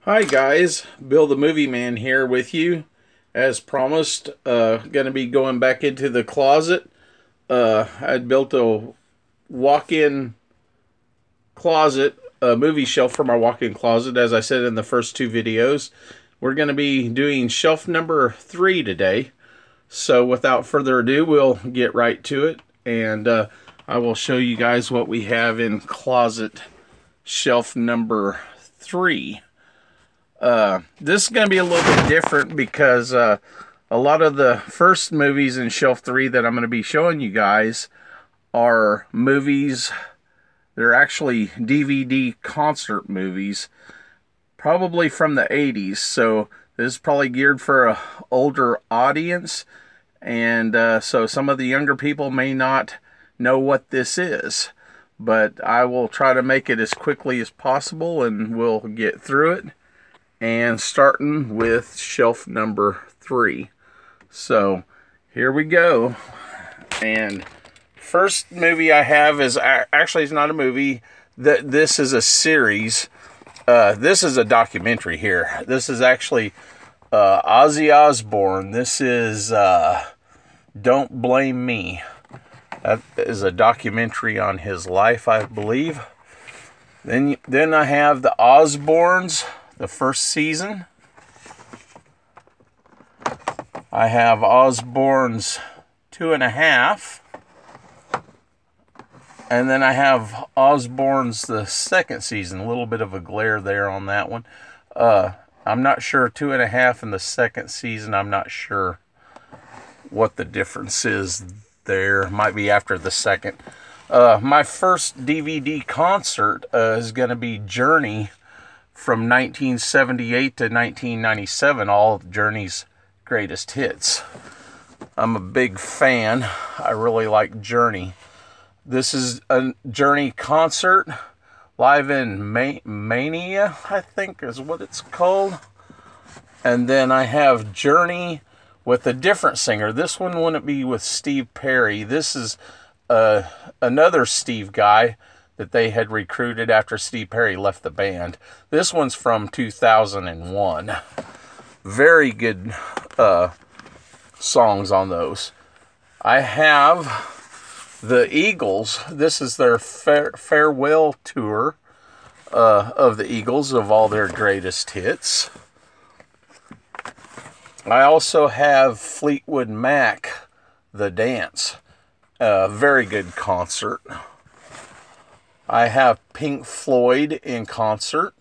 Hi guys, Bill the Movie Man here with you. As promised, going to be going back into the closet. I'd built a walk-in closet, a movie shelf for my walk-in closet, as I said in the first two videos. We're going to be doing shelf number 3 today. So without further ado, we'll get right to it. And I will show you guys what we have in closet shelf number 3. This is going to be a little bit different because a lot of the first movies in shelf 3 that I'm going to be showing you guys are movies. They're actually DVD concert movies, probably from the 80s. So this is probably geared for a older audience, and so some of the younger people may not know what this is. But I will try to make it as quickly as possible, and we'll get through it. And starting with shelf number 3. So here we go. And first movie I have is actually, it's not a movie. This is a series. This is a documentary here. This is actually Ozzy Osbourne. This is Don't Blame Me. That is a documentary on his life, I believe. Then I have the Osbournes, the first season. I have Osbourne's 2.5. And then I have Osbourne's the second season. A little bit of a glare there on that one. I'm not sure, 2.5 in the second season. I'm not sure what the difference is there. Might be after the second. My first DVD concert is going to be Journey, from 1978 to 1997, all of Journey's greatest hits. I'm a big fan. I really like Journey. This is a Journey concert, live in Mania, I think is what it's called. And then I have Journey with a different singer. This one wouldn't be with Steve Perry. This is another Steve guy that they had recruited after Steve Perry left the band. This one's from 2001. Very good songs on those. I have the Eagles. This is their farewell tour of the Eagles, of all their greatest hits. I also have Fleetwood Mac, The Dance. Very good concert. I have Pink Floyd in concert.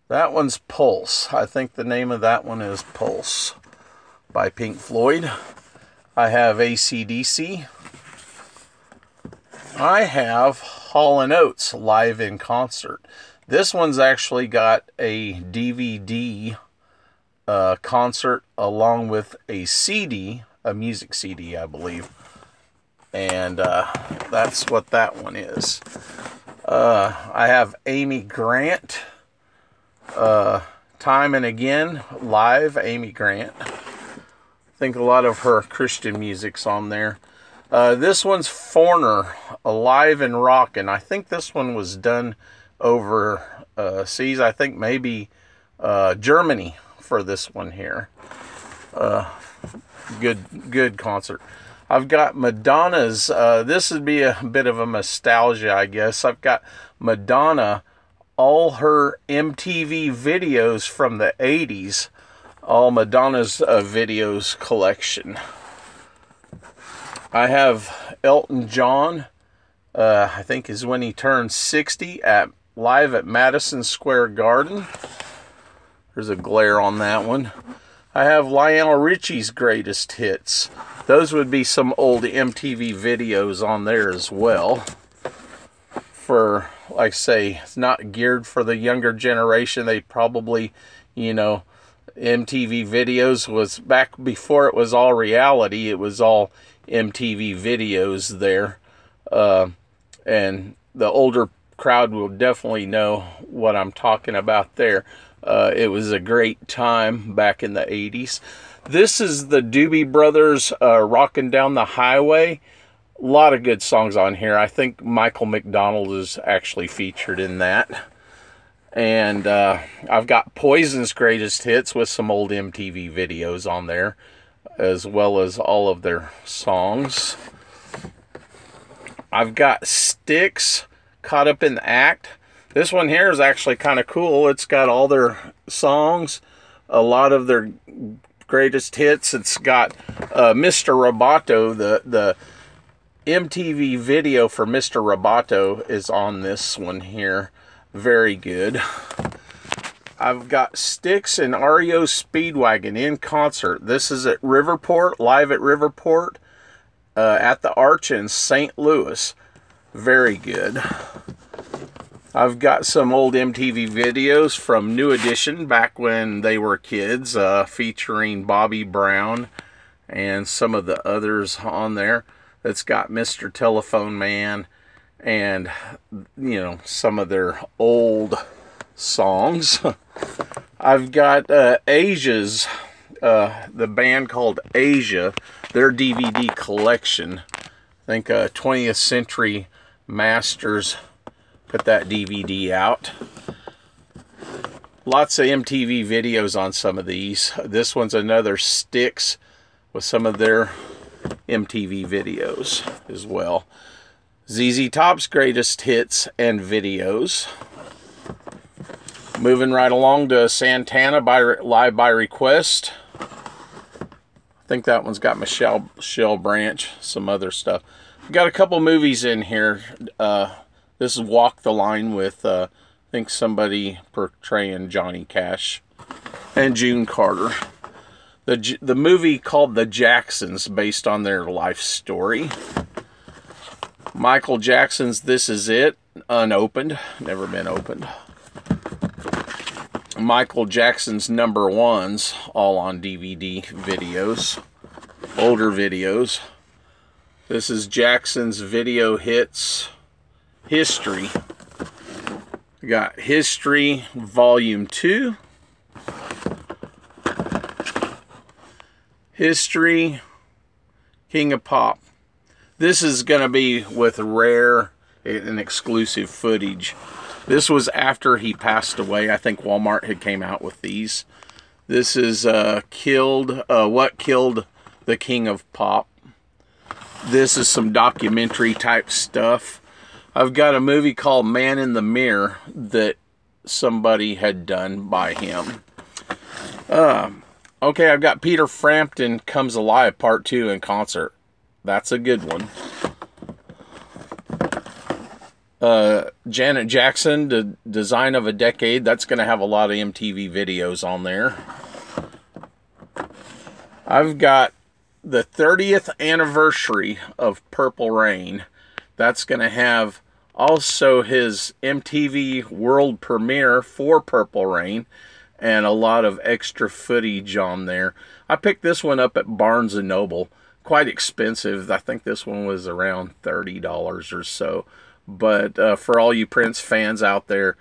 That one's Pulse. I think the name of that one is Pulse by Pink Floyd. I have AC/DC. I have Hall & Oates live in concert. This one's actually got a DVD concert along with a CD, a music CD, I believe. And that's what that one is. I have Amy Grant, Time and Again, live, Amy Grant. I think a lot of her Christian music's on there. This one's Foreigner, Alive and Rockin'. I think this one was done overseas. I think maybe Germany for this one here. Good concert. I've got Madonna's, this would be a bit of a nostalgia, I guess. I've got Madonna, all her MTV videos from the 80s, all Madonna's videos collection. I have Elton John, I think is when he turned 60, live at Madison Square Garden. There's a glare on that one. I have Lionel Richie's greatest hits. Those would be some old MTV videos on there as well. For, like I say, it's not geared for the younger generation. They probably, you know, MTV videos was back before it was all reality. It was all MTV videos there. And the older crowd will definitely know what I'm talking about there. It was a great time back in the 80s. This is the Doobie Brothers, Rockin' Down the Highway. A lot of good songs on here. I think Michael McDonald is actually featured in that. And I've got Poison's greatest hits with some old MTV videos on there, as well as all of their songs. I've got Styx, Caught Up in the Act. This one here is actually kind of cool. It's got all their songs, a lot of their greatest hits. It's got Mr. Roboto. The MTV video for Mr. Roboto is on this one here. Very good. I've got Styx and REO Speedwagon in concert. This is at Riverport, live at Riverport, at the Arch in St. Louis. Very good. I've got some old MTV videos from New Edition back when they were kids, featuring Bobby Brown and some of the others on there. It's got Mr. Telephone Man and, you know, some of their old songs. I've got Asia's, the band called Asia, their DVD collection. I think 20th Century Masters put that DVD out. Lots of MTV videos on some of these. This one's another Styx with some of their MTV videos as well. ZZ Top's greatest hits and videos. Moving right along to Santana Live by Request. I think that one's got Michelle Branch, some other stuff. We've got a couple movies in here. This is Walk the Line with, I think, somebody portraying Johnny Cash and June Carter. The movie called The Jacksons, based on their life story. Michael Jackson's This Is It, unopened, never been opened. Michael Jackson's Number Ones, all on DVD videos, older videos. This is Jackson's Video Hits History. We got History Volume 2. History, King of Pop. This is going to be with rare and exclusive footage. This was after he passed away. I think Walmart had came out with these. This is What Killed the King of Pop. This is some documentary type stuff. I've got a movie called Man in the Mirror that somebody had done by him. Okay, I've got Peter Frampton Comes Alive Part 2 in concert. That's a good one. Janet Jackson, The Design of a Decade. That's going to have a lot of MTV videos on there. I've got the 30th anniversary of Purple Rain. That's going to have also his MTV world premiere for Purple Rain and a lot of extra footage on there. I picked this one up at Barnes & Noble. Quite expensive. I think this one was around $30 or so. But for all you Prince fans out there,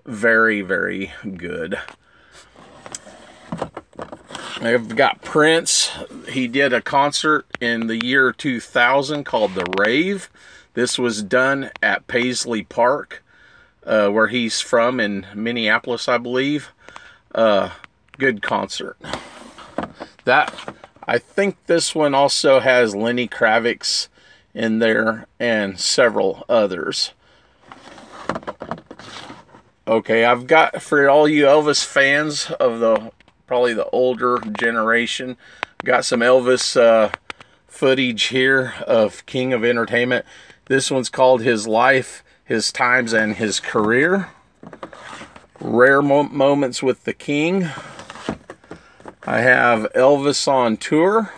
very, very good. I've got Prince. He did a concert in the year 2000 called The Rave. This was done at Paisley Park, where he's from in Minneapolis, I believe. Good concert. I think this one also has Lenny Kravitz in there and several others. Okay, I've got, for all you Elvis fans of probably the older generation, got some Elvis footage here of King of Entertainment. This one's called His Life, His Times, and His Career. Rare Moments with the King. I have Elvis on Tour.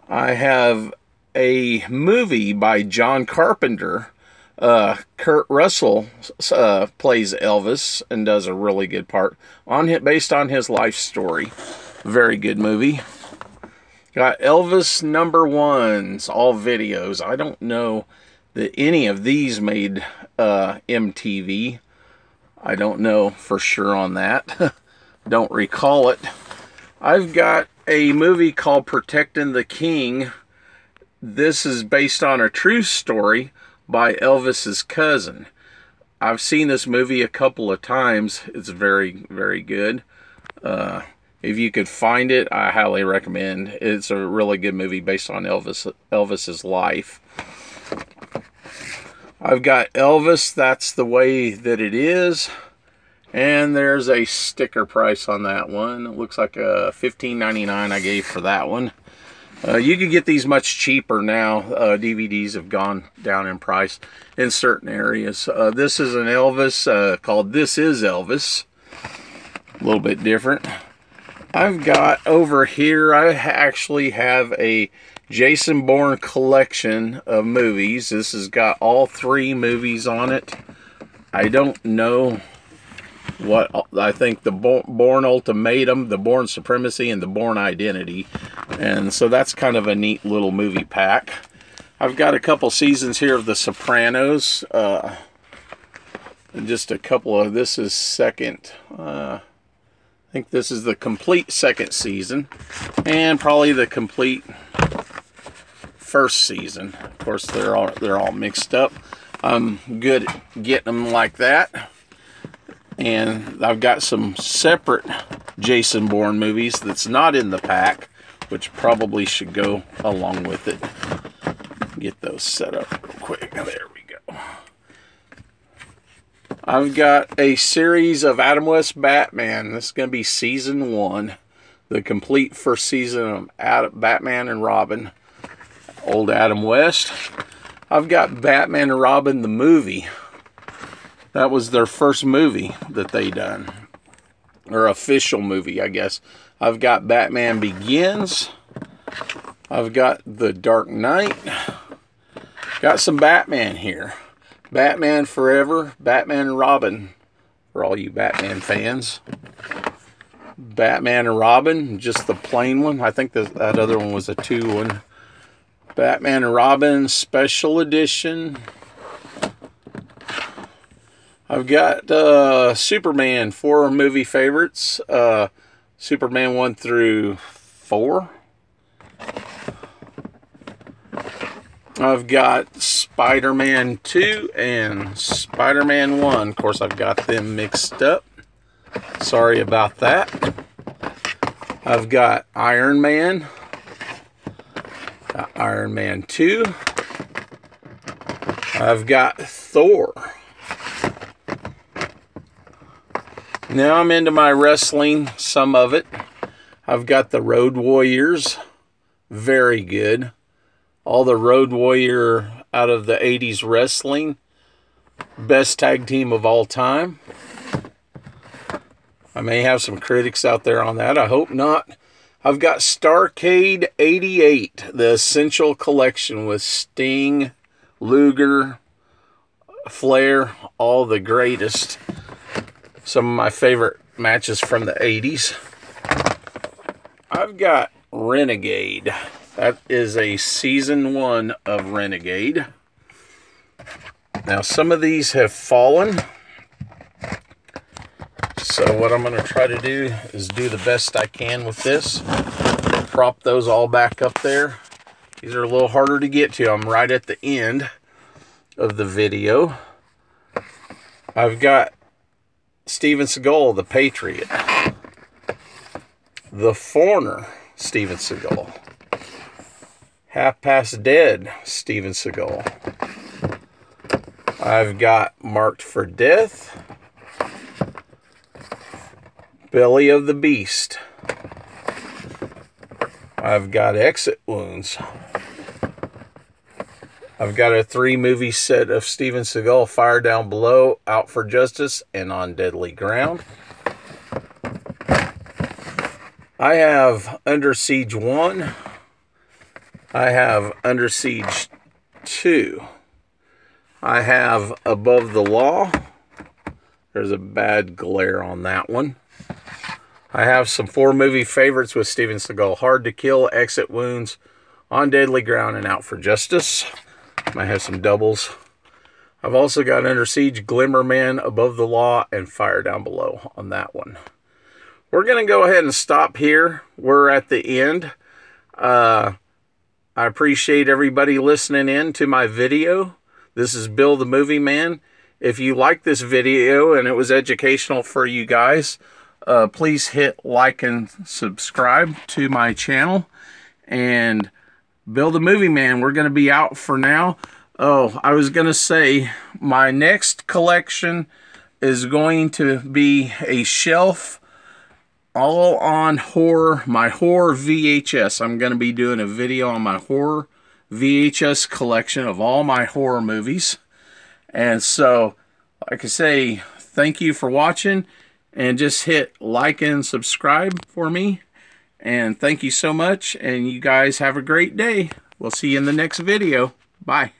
I have a movie by John Carpenter. Kurt Russell plays Elvis and does a really good part based on his life story. Very good movie. Got Elvis Number Ones, all videos. I don't know that any of these made MTV. I don't know for sure on that. Don't recall it. I've got a movie called Protecting the King. This is based on a true story by Elvis's cousin. I've seen this movie a couple of times. It's very, very good. If you could find it, I highly recommend. It's a really good movie based on Elvis's life. I've got Elvis, That's the Way That It Is. And there's a sticker price on that one. It looks like a $15.99 I gave for that one. You can get these much cheaper now. DVDs have gone down in price in certain areas. This is an Elvis called This Is Elvis. A little bit different. I've got over here, I actually have a Jason Bourne collection of movies. This has got all 3 movies on it. I don't know what, I think the Bourne Ultimatum, the Bourne Supremacy, and the Bourne Identity. And so that's kind of a neat little movie pack. I've got a couple seasons here of The Sopranos. Just a couple of, this is second, I think this is the complete second season. And probably the complete first season. Of course, they're all mixed up. I'm good at getting them like that. And I've got some separate Jason Bourne movies that's not in the pack, which probably should go along with it. Get those set up real quick. There we go. I've got a series of Adam West Batman. This is going to be season 1. The complete first season of Batman and Robin. Old Adam West. I've got Batman and Robin the movie. That was their first movie that they done. Or official movie, I guess. I've got Batman Begins. I've got The Dark Knight. Got some Batman here. Batman Forever, Batman and Robin. For all you Batman fans. Batman and Robin, just the plain one. I think that other one was a 2 one. Batman and Robin Special Edition. I've got Superman, 4 movie favorites. Superman 1 through 4. I've got Spider-Man 2 and Spider-Man 1. Of course, I've got them mixed up. Sorry about that. I've got Iron Man. Got Iron Man 2. I've got Thor. Now I'm into my wrestling, some of it. I've got the Road Warriors. Very good. All the Road Warrior out of the 80s wrestling. Best tag team of all time. I may have some critics out there on that. I hope not. I've got Starrcade 88, the Essential Collection with Sting, Luger, Flair, all the greatest. Some of my favorite matches from the 80s. I've got Renegade. That is a season 1 of Renegade. Now, some of these have fallen. So what I'm going to try to do is do the best I can with this. Prop those all back up there. These are a little harder to get to. I'm right at the end of the video. I've got Steven Seagal, The Patriot. The Foreigner, Steven Seagal. Half Past Dead, Steven Seagal. I've got Marked for Death. Belly of the Beast. I've got Exit Wounds. I've got a 3-movie set of Steven Seagal: Fire Down Below, Out for Justice, and On Deadly Ground. I have Under Siege 1. I have Under Siege 2. I have Above the Law. There's a bad glare on that one. I have some 4-movie favorites with Steven Seagal: Hard to Kill, Exit Wounds, On Deadly Ground, and Out for Justice. Might have some doubles. I've also got Under Siege, Glimmer Man, Above the Law, and Fire Down Below on that one. We're going to go ahead and stop here. We're at the end. I appreciate everybody listening in to my video. This is Bill the Movie Man. If you like this video and it was educational for you guys, please hit like and subscribe to my channel. And Bill the Movie Man, we're going to be out for now. Oh, I was going to say, my next collection is going to be a shelf all on horror, my horror VHS. I'm going to be doing a video on my horror VHS collection of all my horror movies. And so, like I say, thank you for watching, and just hit like and subscribe for me. And thank you so much, and you guys have a great day. We'll see you in the next video. Bye.